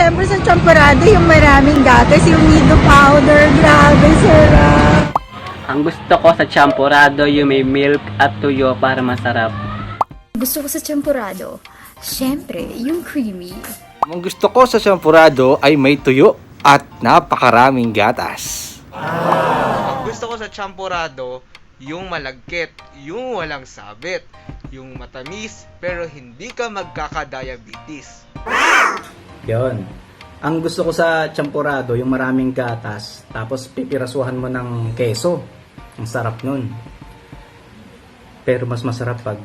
syempre sa champorado, yung maraming gatas, yung nido powder, grabe, sarap. Ang gusto ko sa champorado yung may milk at tuyo para masarap. Gusto ko sa champurado, syempre, yung creamy. Ang gusto ko sa champurado ay may tuyo at napakaraming gatas. Ang gusto ko sa champorado, yung malagkit, yung walang sabit, yung matamis pero hindi ka magkaka-diabetes. Yon. Ang gusto ko sa champurado, yung maraming gatas, tapos pipirasuhan mo ng keso. Ang sarap nun. Pero mas masarap pag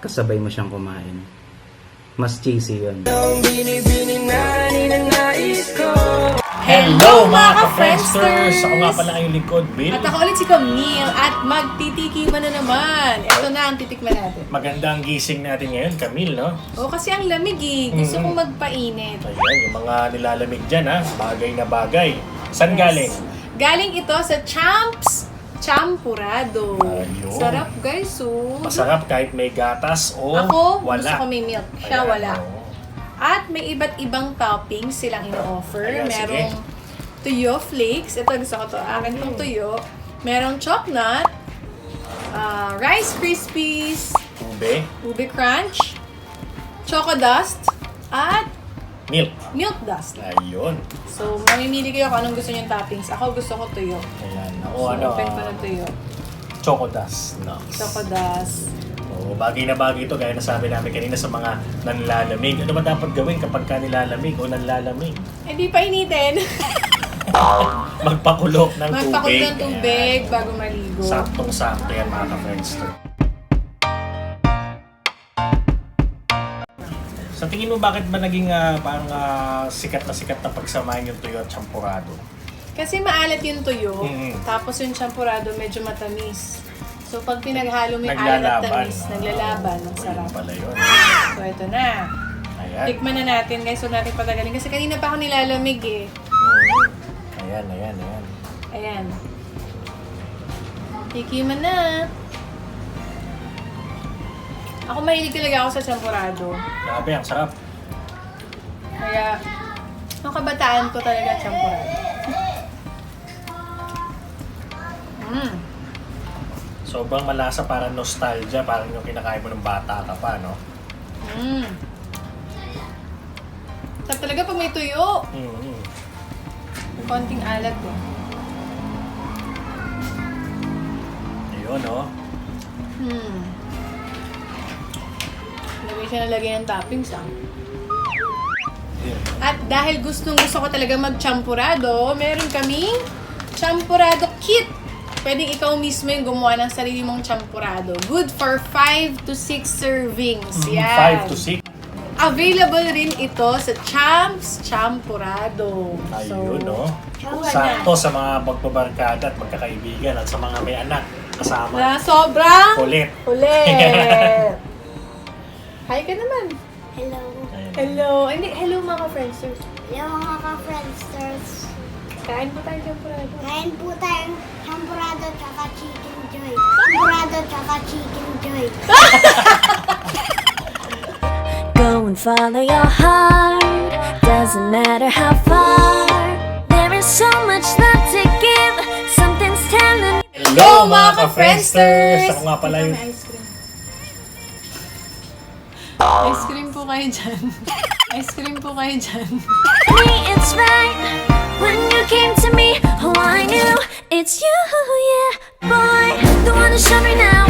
kasabay mo siyang kumain. Mas cheesy yun. Hello mga ka-Friendsters! Ako nga pala ang lingkod, Bill. At ako ulit si Camille at magtitikiman na naman. Ito na ang titikman natin. Maganda ang gising natin ngayon, Camille, no? O kasi ang lamig eh. Gusto kong magpainit. Ayan, yung mga nilalamig dyan, ha? Bagay na bagay. Saan galing? Galing ito sa Champs Champurado. Ayun. Sarap guys, oh. Masarap kahit may gatas o Ako, wala. gusto ko may milk. Siya Ayan, wala. oo. At may iba't ibang toppings silang ino-offer. Ayan, Merong sige. tuyo flakes. Ito gusto ko to. Akin tong tuyo. Merong chocolate. Rice Krispies. Ube, Crunch. Choco Dust. At milk. Milk Dust. Ayun. So, mamimili kayo kung anong gusto niyong toppings. Ako gusto ko tuyo. Ayan. Ako So, ano, open ko na tuyo. Choco Dust. No. Choco Dust. Oo, bagay na bagay ito, gaya na sabi namin kanina sa mga nanlalamig. Ano ba dapat gawin kapag ka nilalamig o nanlalamig? Hindi pa initin. Magpakulo ng tubig. Magpakulo ng tubig Ayan. bago maligo. Saktong-sakto yan mga ka-Friendster. Sa tingin mo bakit ba naging parang sikat na pagsamahin yung tuyo at champurado? Kasi maalat yung tuyo, Mm. tapos yung champurado medyo matamis. So, pag pinaghalo mo yung alat at Naglalaban. tamis, naglalaban. Ang Oo, sarap. yun pala yun. So, ito na. Ayan. Tikman na natin guys, so natin patagalin. Kasi kanina pa ako nilalamig eh. Ayan. Ayan. Tikiman na. Ako mahilig talaga ako sa champurado. Grabe, ang sarap. Kaya, nung kabataan ko talaga champurado. Sobrang malasa, parang nostalgia, parang yung kinakain mo ng bata ka pa, no? Sarap talaga pag may tuyo. Mm-hmm. Konting alat eh. Ayun, no? Lagay siya na lagay ng toppings ah. Ayun. At dahil gusto ko talaga mag-champurado, meron kaming champurado kit. Pwedeng ikaw mismo yung gumawa ng sarili mong champurado. Good for 5 to 6 servings. Yan. 5 to 6. Available rin ito sa Champs Champurado. Ayun, no? Wala. Sakto sa mga magbabarkada at magkakaibigan at sa mga may anak kasama. Na sobrang Kulit. Ulit. Hi ka naman. Hello. Ayun. Hello. Hindi, hello mga friendsters. Hello mga ka-friendsters. Kain po tayo champurado. Kain po tayong champurado tsaka chicken joy. Champurado tsaka chicken joy. Go and follow your heart, doesn't matter how far. There is so much love to give, something's telling. Hello mga ka-Friendsters! Ako nga pala yun. May ice cream. Ice cream po kayo dyan. Ice cream po kayo dyan. Me, it's right when you came to me. Oh, I knew it's you, yeah, boy. The one who showed me now.